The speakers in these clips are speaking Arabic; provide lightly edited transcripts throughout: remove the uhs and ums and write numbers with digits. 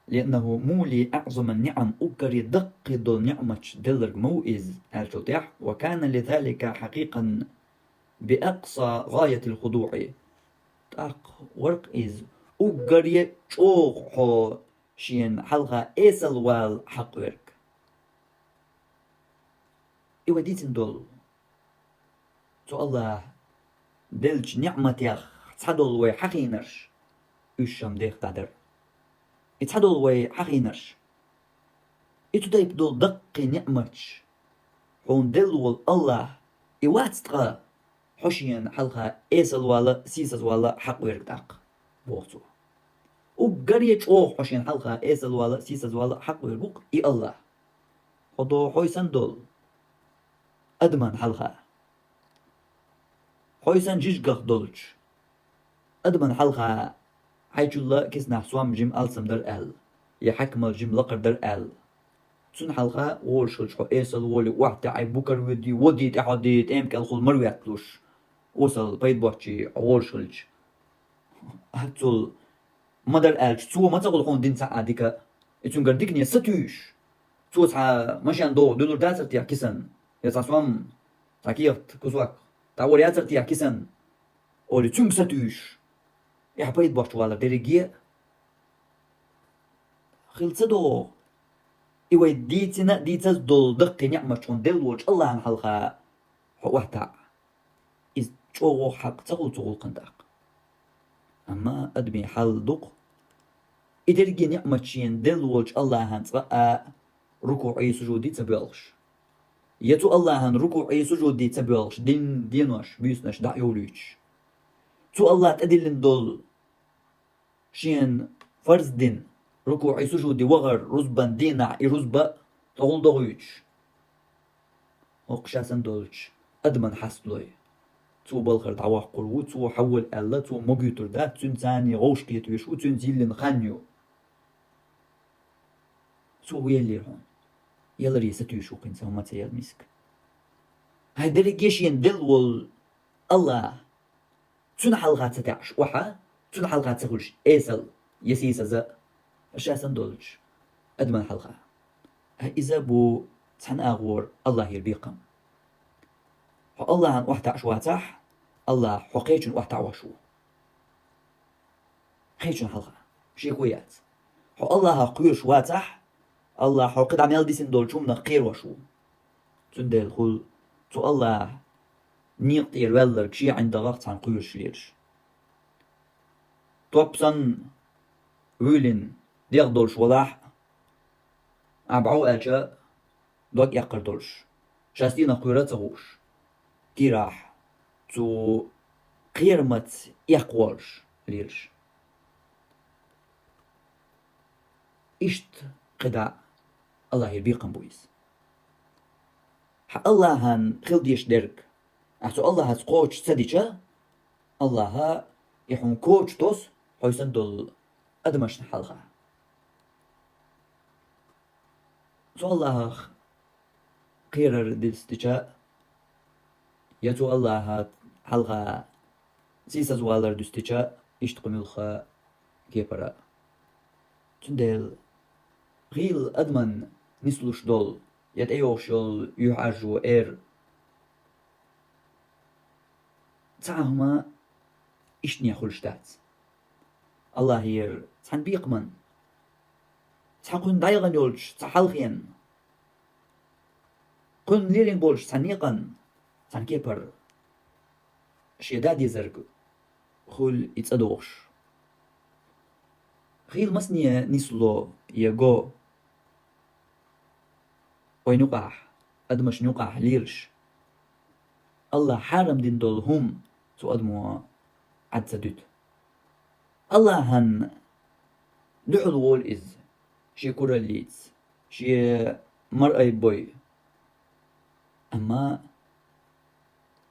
لأنه مولي أعظم النعم أكري دق دول نعمة دلر موئز الشطيح، وكان لذلك حقيقا بأقصى غاية الخضوع. تاق ورق إز أكري شوق حو شين حلقة إيسل وال حق ورق إوديتن دول تو الله دلج نعمة يخ تصدول وي حقينرش أشام ديخ تادر تصدول وي حقينرش إتو دايب دول دق نعمتش حون دلول الله إواتستغا حشين حلقة إيسل والا سيسل والا حق ورق داق بوغتو وقرية أوه حشين حلقة إيسل والا سيسل والا حق ورق إي الله خدو حويسن دول أدمن حلقة حويسن جيجغ دولج أدمن حلقة حيث الله كسنا حسوام جيم ألسم در أل يحكم الجيم لقر در أل تون حلقة وولشلج حو إيسل وولي واحدة عي بوكر ودي تحديد إمك الخل مرويات لوش وصل بيت بوحشي وولشلج هتول مدر ألج تو ما تقول خون دين ساعة ديكا إتون قرديكني ستوش تو ساعة ماشيان دولار داسر تيا كسن يسا سوام تاكيرت كسواك تاول ياسر تيا كسن أولي تون ستوش يا بيت بوحش والا دريجيه خلصدو إيوه ديتنا ديتز دول دقي نعمة شون دل وجه الله عن حلقة وحتا إز شوغو حق تغل قنداق أما أدمي حال دق إدرجي نعمة شين دل وجه الله عن تبقى ركوعي سجودي تبيلش يتو الله عن ركوعي سجودي تبيلش دينوش بيسنش دعيوليش تو الله تدلن دول شين فرز دين ركوعي سجودي وغر رزبا دينا رزبا تقول ضغيش وقشاسن دولش أدمن حسلوي تو بالخر دعواه قلو تو حول ألا تو مجيتر دا تون تاني غوش كيتوش وتون زيلن خانيو تو يلي هون يلري ستوشو كنسا وما تيال مسك هاي دريجيشين دلول الله تون حلقات ستعش وحا تون حلقات تقولش إيسل يسيسا زا أشاسن دولش أدمن حلقة إذا بو تحن أغور الله يربيقم الله عن وحتا أشواتح الله حقيقن وحتا وشو خيشن حلقة شي كويات الله قيوش واتح الله حقيقن عميال ديسن دولشو من قير وشو تندل خل تو الله نيقتير ولر كشي عند غلط عن قيوش ليرش توبسن ويلين ديغ دولش ولاح أبعو أجا دوك يقر دولش شاستينا قيرات غوش كي راح تو قيرمت يقوالش ليرش إشت قدا الله يربيقن بويس الله هن خلديش درك أحسو الله هتقوش سديشة الله يحون كوش توس حيسن دول أدمش نحلقة سو الله قيرر دلستيشة يتو الله حلقة سيسا زوالر دستيشة إشتق ملخة كيبرا تندل غيل أدمن نسلوش دول يد أيوش يول يحاجو تعاهما إشتني خلشتات الله هير تحن بيقمن تحقن دايغن يولش تحلقين قن ليرين بولش تحنيقن تحن كيبر شيدادي زرق خل يتصدوش خيل مسنية نسلو يغو وينقح أدمش نقح ليرش الله حارم دين دول هم سو أدمو عد سدود الله هن دحل وول إز شي كورا ليتس شي مرأي بوي أما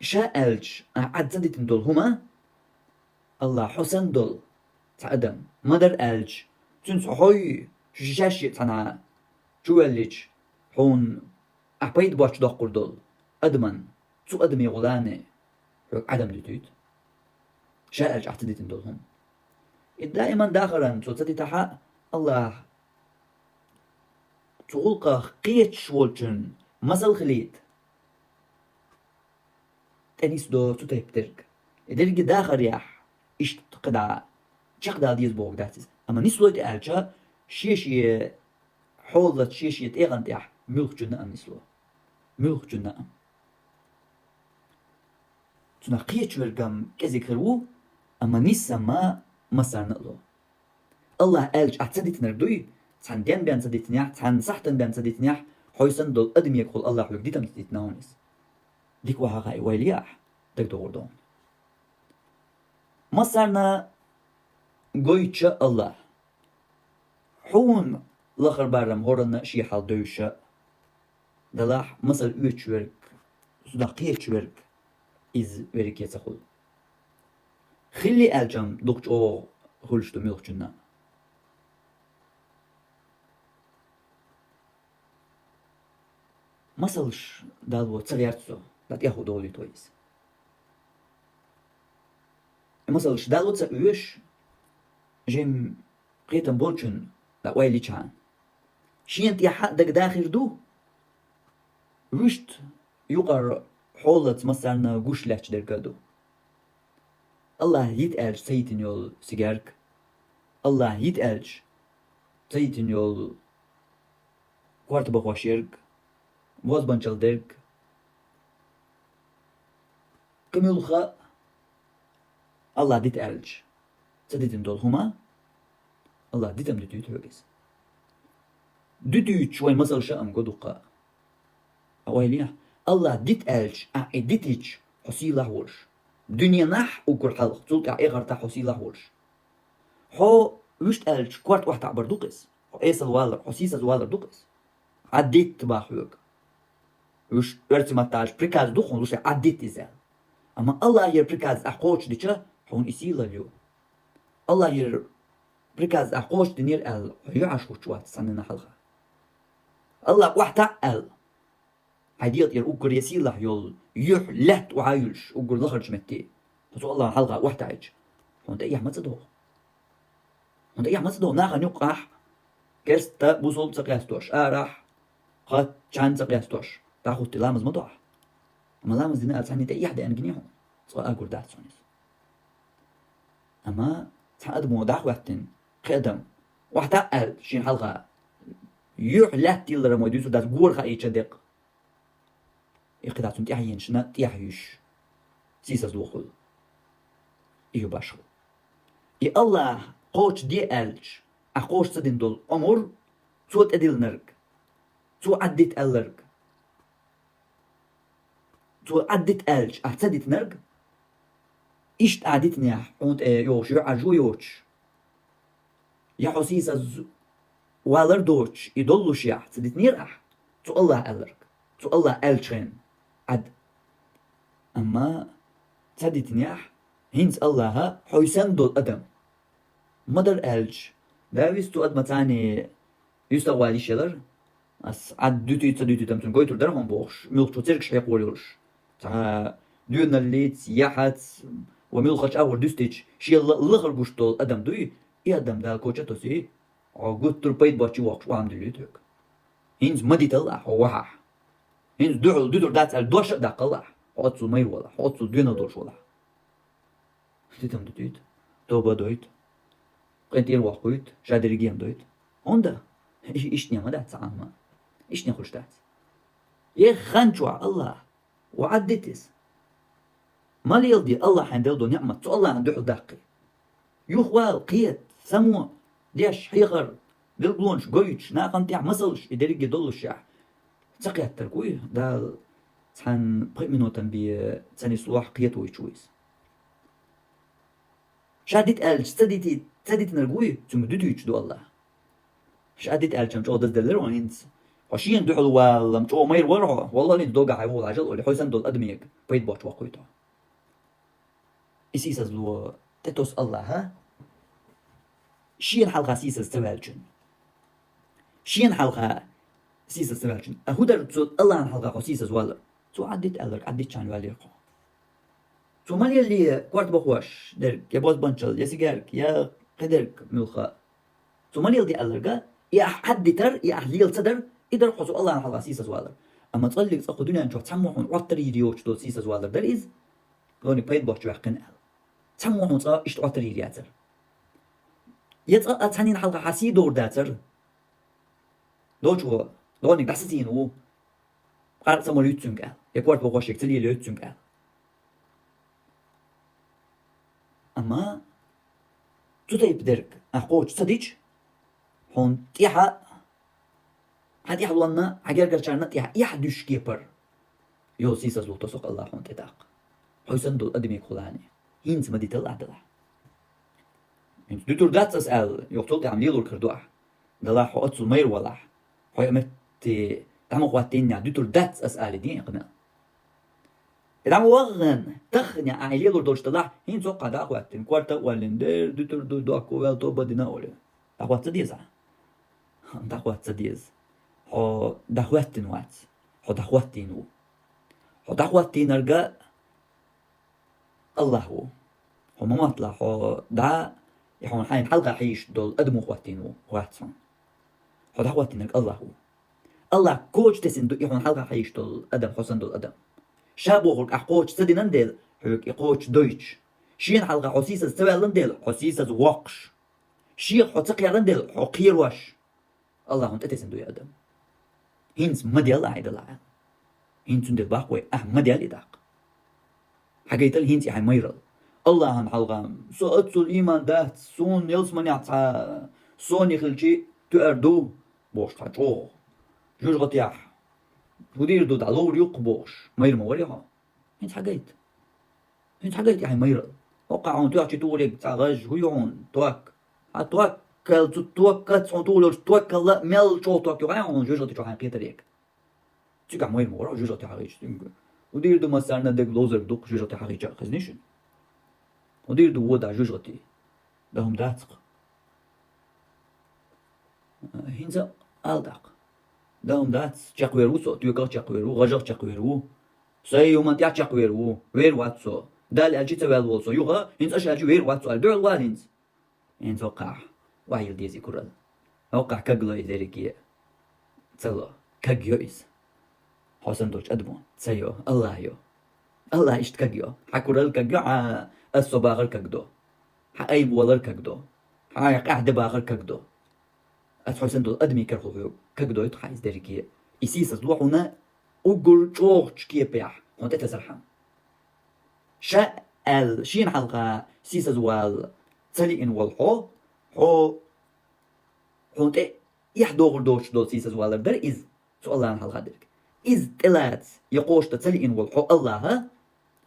شاءلج عد سدود دول هما الله حسن دول تعدم مدر ألج تنس حوي شاشي تنا جوالج حون أحبيد باش دقر دول أدمن سو أدمي غلاني عدم دتوت شاءلج أحتديت دولهم دائما داخلا سو تتحا الله تغلق قيتش والجن مسل خليت تنيس دو تطيب ترك درج داخل رياح إيش قدع تقدر ديز بوق داتس أما نسلوت ألجا شيشي حولت شيشي تيغن تيح ملك جنة أم نسلو ملك جنة أم تنا قيتش ورقم كذي كرو أما نسا ما مسار نقلو الله ألج أتصدت نردوي تحن دين بيان صديت نيح تحن صحتن بيان صديت نيح حويسن دول أدم يقول الله حلوك ديتم صديت ناونس ديك وها غاي ويلياح دك دوردون مسارنا قويتش الله حون لخر بارم هورنا شي حال دوشة دلاح مسل üç verk sudaqiyeç verk iz verk yetsakul خلي الجم دوقش او خلشتو ميلخجنا مسلش دالو تسريارتسو دات ياخو دولي تويس مسلش دالو تسريوش جيم قيتم بولشن لا ويلي چان شينت يحق دك داخل دو رشت يقر حولت مسارنا قوش لحش درقادو الله يتقالج سيتن يول سيجارك الله يتقالج سيتن يول كوارت بخواشيرك واز بانشال درك كم يلخا الله يتقالج سيتن دول هما الله ديتم دتويت هوغيس دتويت شوي مسال شام قدوقا أويليه الله ديتقالج ديتيج حسيله ورش دنيا نح وكل حلق تلك إغر تا حسيله ورش حو وشت قالج كوارت واحد عبر دوقس إيس الوالر حسيس الوالر دوقس عديت تباحوك وش ارتما تاج بريكاز دوخون وش عديت إزال أما الله ير بريكاز أحقوش ديشا حون إسيلا اليوم الله ير بريكاز أحقوش دنير أل يعش وشوات سننا حلقة الله واحد أل هديت ير أقول يسيلا يول يح لهت وعايش أقول لخرج متي فسو الله حلقة واحد عايش هونت إيه ما تصدق هونت إيه ما تصدق ناخا نقح كرستا بوصل تقياستوش راح قد شان تقياستوش تاخد تلامز مطوح أما لامز دينا أتساني تأي حدا أنجنيهم سواء أقول دات سونيس أما تحقدمو داخ وقتن خدم واحد أقل شين حلقة يح لهت يلر موديسو دات قور خاية شدق إقداتون تيحيين شنا تيحيش سيساز دوخل إيو باشو إي الله قوش دي ألج أقوش صدين دول أمور صوت أديل نرق صو عدت ألرق صو عدت ألج أحسدت نرق إشت عدت نيح أنت يوش يعجو يوش يحو سيساز والر دوش يدلوش يح صدت نيرح صو الله ألرق صو الله ألجين عد أما صدت نيح هنس الله حيسن دول أدم مدر ألج داويستو أدم تاني يستغوالي شلر أس عد دوتي تمتن قويتر درهم بوش ملخشو تركش حيق وريرش تا دون الليت يحت وملخش أول دوستيج شي اللغر قشتول أدم دوي إي أدم دا كوشتو سي عقود تربيت باتشي واقش وعم دليتك هنس مدي تلح ووحح هنس دودر دات الدوش دا قلح حوصل مير ولا حوصل دون دوش ولا تتم دوتيت توبا دويت قنتير واقويت شادريجيم دويت هوندا إيش نعمة دات سعامة إيش نخش دات يخنشوا الله وعدتس ما يلدي الله حندل دو نعمة تو الله عنده داقي يخوال قيت سمو ديش حيغر دلبلونش قويتش ناقن تيع مسلش إدريجي دولش يح تسقيت تركوي دا تحن بغي منوتن بي تاني صلوح قيت ويشويس شاديت ألج تديت نرقوي ثم دوديش دو الله شاديت ألج مش أودز دلر وانينس وشين دو حلوة مش أو مير ورعه والله لين دوقع عيول عجل ولي حوسن دول أدميك بيت بوش وقويته إسيساز لو تتوس الله ها شين حلقة سيساز تبالجن شين حلقة سيساز تبالجن أهودر تسود الله عن حلقة سيساز والر تو عديت ألر عديت شان واليرقو تو مالي اللي كوارت بخواش درك يا بوز بانشل يا سيجارك يا قدرك ملخا تو مالي اللي ألرقا يا حد تر يا أهليل صدر إذا حصو الله عن حلقة سيسا زوالر أما تصلي تصقو دنيا نشوف تسموحون وطري ريوش دول سيسا زوالر در إز غوني بيد بوش جوحقن أل تسموحون تصقو إشت وطري رياتر يتصقى تسانين حلقة حسي دور داتر دوشو غوني داستين و قارب سمو ليتسونك أل يكوارت بوغوشيك تلي ليتسونك أل أما تطيب درك أحقوش صديج هون تيحا هاد يحولنا حجر قرشارنا تيحا يحدش كيبر يو سيسا زلو تسوق الله هون تتاق حيسن دول أدمي كولاني هينس ما دي تلع دلع هينس دوتور داتس أسأل يقتل تعمل يلور كردوح دلع حو أتسو مير ولح حو يمت تعمل قواتين دوتور داتس أسأل دين يقنا إذا وغن تخني عائلي يلور دوش دلع هينس وقع دا قواتين كوارتا والندير دوتور دو أكو والتو بدينا أولي دا قوات سديزا دا قوات سديز حو دا قواتين وات حو دا قواتين حو دا قواتين أرقا الله هو ما مطلع هو دا يحون حين حلقة حيش دول أدمو خواتينو خواتسون هو دا خواتينك الله هو الله كوش تسين دو يحون حلقة حيش دول أدم حسن دول أدم شابو خلق أحقوش سدينان ديل حلق يقوش دويتش شين حلقة حسيسة سوالن ديل حسيسة وقش شيخ حتقيرن ديل حقير وش الله هون تتسين دو يا أدم هينس مديال عيد الله هينس ديل باقوي مديال إداق حقيت الهينتي حي ميرل الله عن حلقة سو الإيمان دات سون يلسمن يعطى سون يخلجي تأردو بوش تحجوه جوج غطياح ودير دو دعلور يقبوش مير موريها هينت حقيت يا حي ميرل وقعون تيحكي توليك تعغج هيون توك توكل توكل تولوش توكل لا مل شو توك يوعون جوج غطي شو حقيت ريك تيقع مير مورا جوج غطي حقيت ودير دو مسارنا دك لوزر دوق جوجتي حقيقة خزنيشن ودير دو ودا جوجتي دهم داتق هينزا ألدق دهم دات تشاقويرو سو تيوكا تشاقويرو غجر تشاقويرو سيو من تيا تشاقويرو وير واتسو دال أجي تبال وصو يوغا هينز أش أجي وير واتسو الدول والهينز هينز وقع وعيل ديزي كورل وقع كاقلو إذيريكي تسلو كاقيويز حسن دوش أدمون سيو الله إشتكاجيو حكورل كاجيو الصباغر كاجدو حأيب ولر كاجدو حقعد باغر كاجدو حسن دول أدمي كرخو كاجدو يتحايز داريكي إسيس أصلوحنا أقول شوخ كي بيح هون تتسرحم شاء شين حلقة سيس أزوال تسلي إن والحو حو هون تي يحدوغر دوش دول سيس أزوال در إز سؤال عن حلقة دارك إز تلات يقوش تتسلي إن والحو الله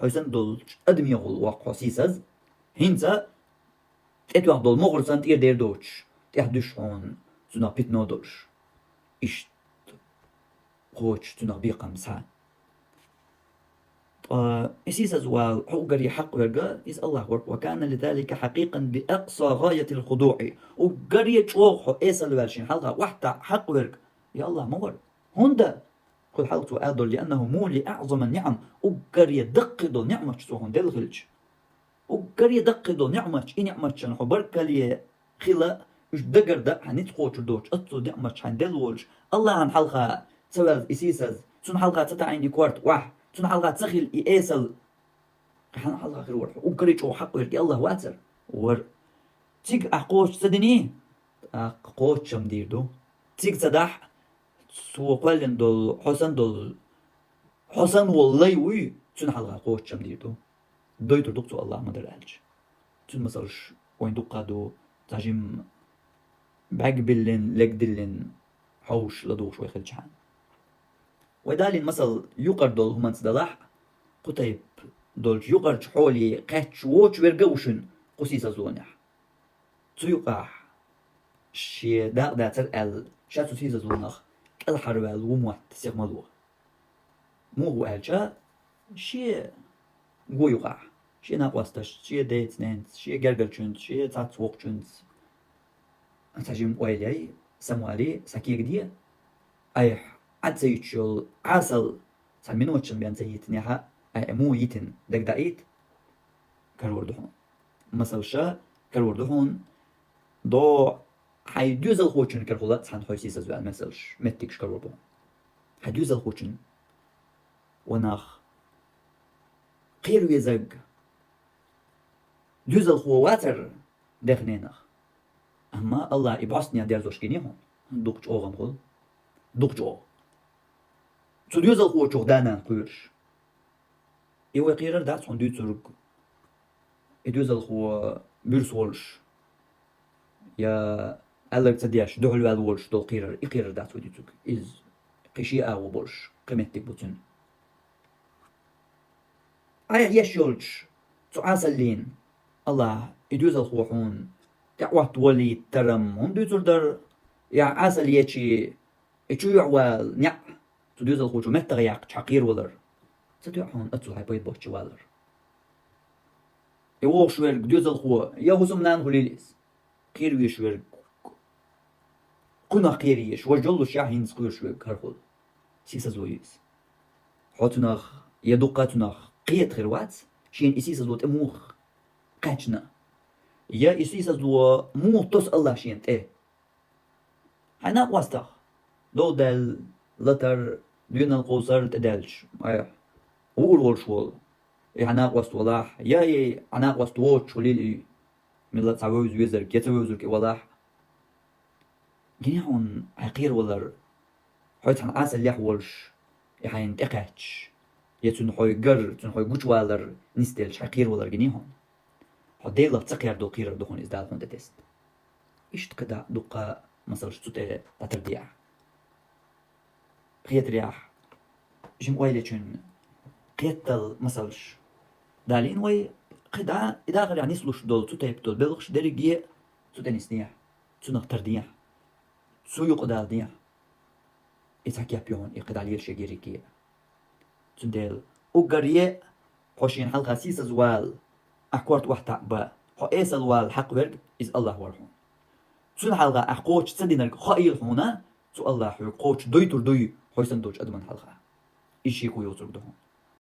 حسن دول أدمي يقول وقع سيسز هنسا تتوح دول مغرسان تير دير دوش تيحدش هون سنا بيتنو دوش إشت قوش سنا بيقام سا سيسز وحقري حق ورقا إز الله وكان لذلك حقيقا بأقصى غاية الخضوع وقري تشوخ إيسا الوالشين حلقة واحدة حق ورق يا الله مور هوندا كل حلقة آدل لأنه مولي أعظم النعم وقر يدقدو نعمة سوهن دل غلج وقر يدقدو نعمة إي نعمة شنحو بركة لي خلا وش دقر دا حنتقوش دوش أتصو نعمة شن دل غلج الله عن حلقة سوال إسيسز سن حلقة تتعيني كوارت واح سن حلقة تسخل إيسل حن حلقة خير ورح وقر يشو حق يركي الله واتر ور تيك أحقوش سدني أحقوش شمدير دو تيك تدح سو قلن دول حسن والله وي تون حلقة قوة شم ديردو دويتر دكتو الله ما درالج تون مثلش وين دقادو تاجم بعقبلن لقدلن حوش لدوش ويخلج حان ودالين مثل يقر دول همان تدلح قطيب دولج يقر حولي قاتش ووش ورقوشن قسيسة زونح تو يقع شي داتر ال شاتو سيسة زونخ الحربال وموت سيغمالوه مو هو ألجا شيء قويقع شيء ناقوستش شيء ديت ننس شيء قرقلشنت شيء تاتسوقشنت تاجم ويلي سموالي سكير دي أي عد سيتشل عسل سمينوتشن بيان سيتنيها أي مو يتن دك دايت كالوردهون مثل شا كالوردهون دو حيدوز الخوشن كرخولات سان خويسي سزوال مسلش متك شكروبو حيدوز الخوشن وناخ قير يزق دوز الخواتر دخنينخ أما الله يبعثني دير زوشكيني هون دوقش أوغم خل دوقش أوغ سو دوز الخو شوخ دانا قيرش إيوه قيرر دات سون دوز زرق دوز الخو بيرسولش يا ألر تدياش دهل والولش دول قيرر إقيرر دات ودي زرق إز قشي آو بولش قيمتك بوتن يش يولش سو عاسلين الله يدوز الخوحون يعوات ولي ترم هم دوزر در يا عاسل يتشي يتشو يعوال نيع سو دوز الخوشو متى ياق تحقير ولر ستيعون أتسو هاي بيت بوشي والر يوغ شوير دوز الخو يا هزم نان هليليس قير شوير قنا قيريش وجلو شاهين سقير شوير كارخول سيسا زويس حوتناخ يدقاتناخ قيت خيروات شين إسيسا زوت أموخ قاچنا يا إسيسا زو مو توس الله شينت هنا واستخ دو دل لتر دون القوصر تدلش وول شول هنا واست ولاح يا هنا واست ووتش وليل ملا تعوز ويزر كيتوزر كي ولاح جنيهون عقير ولر حيت هن عسل يحولش يعني تقاتش يتون حوي جر تون حوي جوش والر نستيلش عقير ولر جنيهون حديلا تقير دو قير دخون إزدال هون تست إيش كدا دقة مثلا شتوت تترديع قيت رياح جم ويلي شن قيتل مثلاش دالين وي قدا إذا غير يعني سلوش دول تتيب دول بلغش درجية تتنسنيع تنق ترديع سويق دال ديع إتحكي بيون إقدالير شجيريكية تندل وقريه حوشين حلقة سيس زوال أحكورت وحتا با حو إيس الوال حق ورق إز الله ورحون سون حلقة أحقوش تسدينك خائل هنا سو الله حقوش دوي تر دوي حوشن دوش أدمن حلقة إيشي كو يوزر دهون